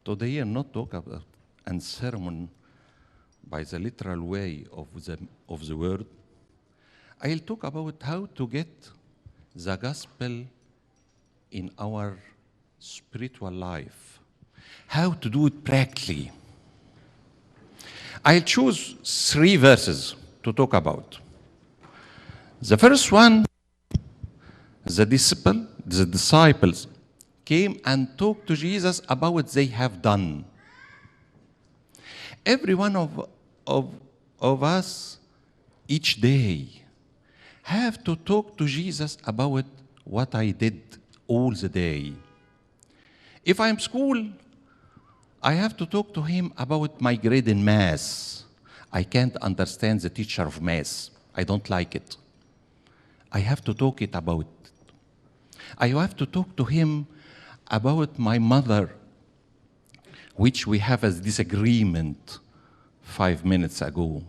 Today, I'll not talk about a sermon by the literal way of the word. I'll talk about how to get the gospel in our spiritual life, how to do it practically. I'll choose 3 verses to talk about. The first one, the disciples came and talked to Jesus about what they have done. Every one of us each day have to talk to Jesus about what I did all the day. If I'm school, I have to talk to him about my grade in math. I can't understand the teacher of math. I don't like it. I have to talk it about it. I have to talk to him about my mother, which we have a disagreement 5 minutes ago.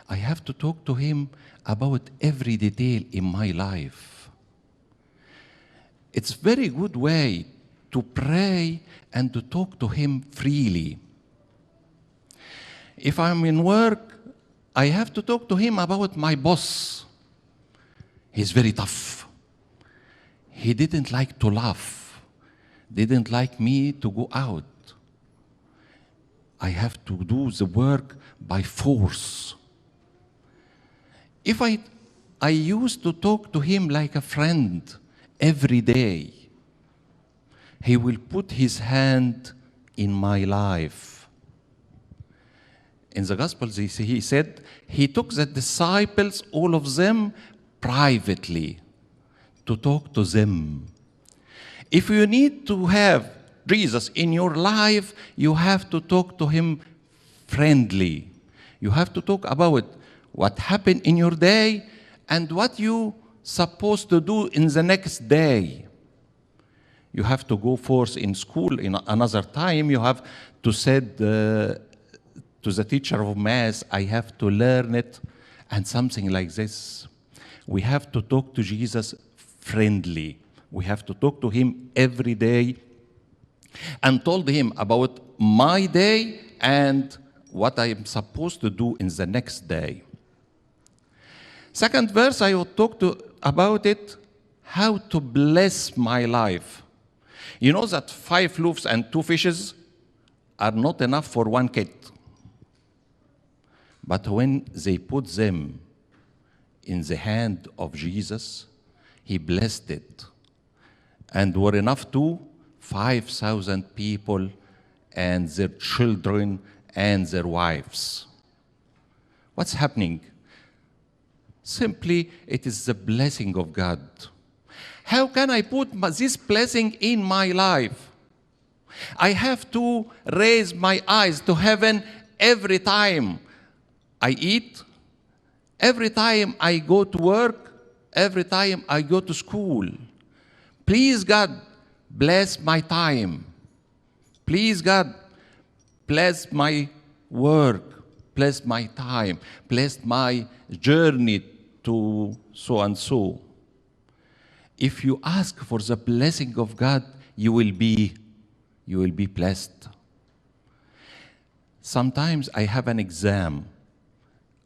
I have to talk to him about every detail in my life. It's a very good way to pray and to talk to him freely. If I'm in work, I have to talk to him about my boss. He's very tough. He didn't like to laugh, didn't like me to go out. I have to do the work by force. If I used to talk to him like a friend every day, he will put his hand in my life. In the Gospels, he said, he took the disciples, all of them, privately to talk to them. If you need to have Jesus in your life, you have to talk to him friendly. You have to talk about what happened in your day and what you supposed to do in the next day. You have to go forth in school. In another time, you have to say to the teacher of math, I have to learn it, and something like this. We have to talk to Jesus friendly. We have to talk to him every day and told him about my day and what I am supposed to do in the next day. Second verse, I will talk about it, how to bless my life. You know that 5 loaves and 2 fishes are not enough for 1 kid. But when they put them in the hand of Jesus, he blessed it. And were enough to 5,000 people and their children and their wives. What's happening? Simply, it is the blessing of God. How can I put this blessing in my life? I have to raise my eyes to heaven every time I eat, every time I go to work, every time I go to school. Please, God, bless my time. Please, God, bless my work, bless my time, bless my journey to so and so. If you ask for the blessing of God, you will be blessed. Sometimes I have an exam,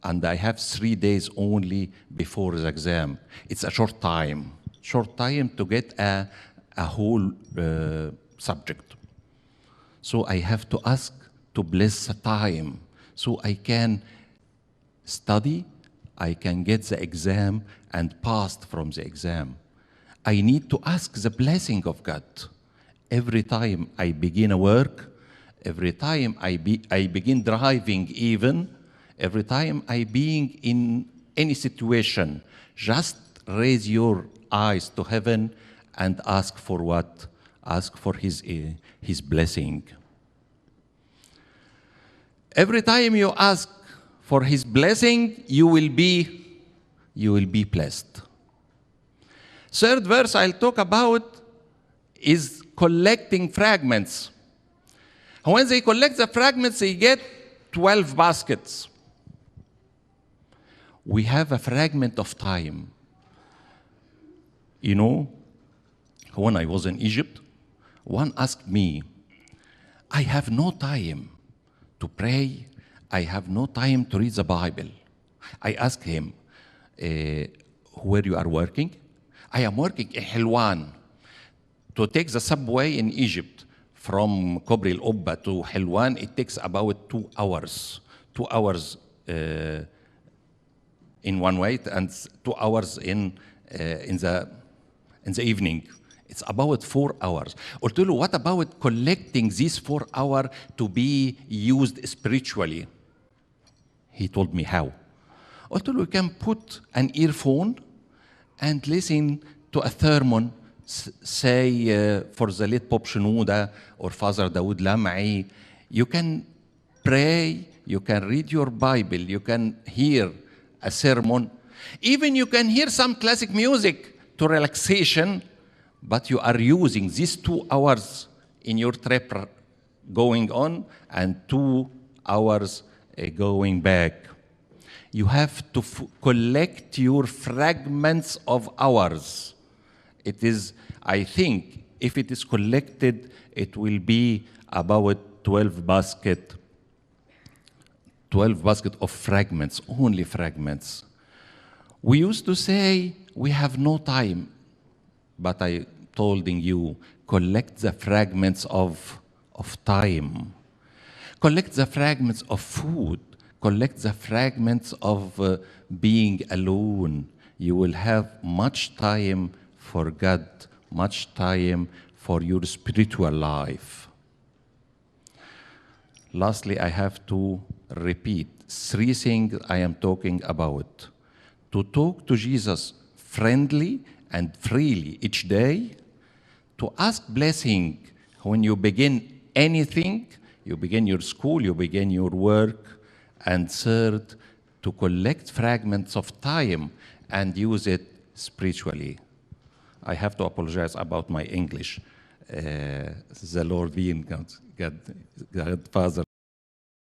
and I have 3 days only before the exam. It's a short time to get a whole subject. So I have to ask to bless the time so I can study, I can get the exam and pass from the exam. I need to ask the blessing of God. Every time I begin a work, every time I begin driving even, every time I being in any situation, just raise your eyes to heaven and ask for what? Ask for his blessing. Every time you ask for his blessing, you will be blessed. Third verse I'll talk about is collecting fragments. When they collect the fragments, they get 12 baskets. We have a fragment of time. You know, when I was in Egypt, one asked me, I have no time to pray. I have no time to read the Bible. I ask him, where you are working? I am working in Helwan. To take the subway in Egypt from Kobri al-Ubba to Helwan, it takes about 2 hours. 2 hours in one way and 2 hours in the evening. It's about 4 hours. قلت له, what about collecting these 4 hours to be used spiritually? He told me how. قلت له, you can put an earphone and listen to a sermon, say for the late Pope Shenouda or Father Daoud Lam'i. You can pray, you can read your Bible, you can hear a sermon. Even you can hear some classic music to relaxation, but you are using these 2 hours in your trip going on and 2 hours going back. You have to collect your fragments of hours. It is, I think, if it is collected, it will be about 12 basket of fragments, only fragments. We used to say we have no time, but I told you, collect the fragments of time. Collect the fragments of food. Collect the fragments of being alone. You will have much time for God, much time for your spiritual life. Lastly, I have to repeat 3 things I am talking about. To talk to Jesus friendly and freely each day, to ask blessing when you begin anything, you begin your school, you begin your work, and third, to collect fragments of time and use it spiritually. I have to apologize about my English. The Lord being God Father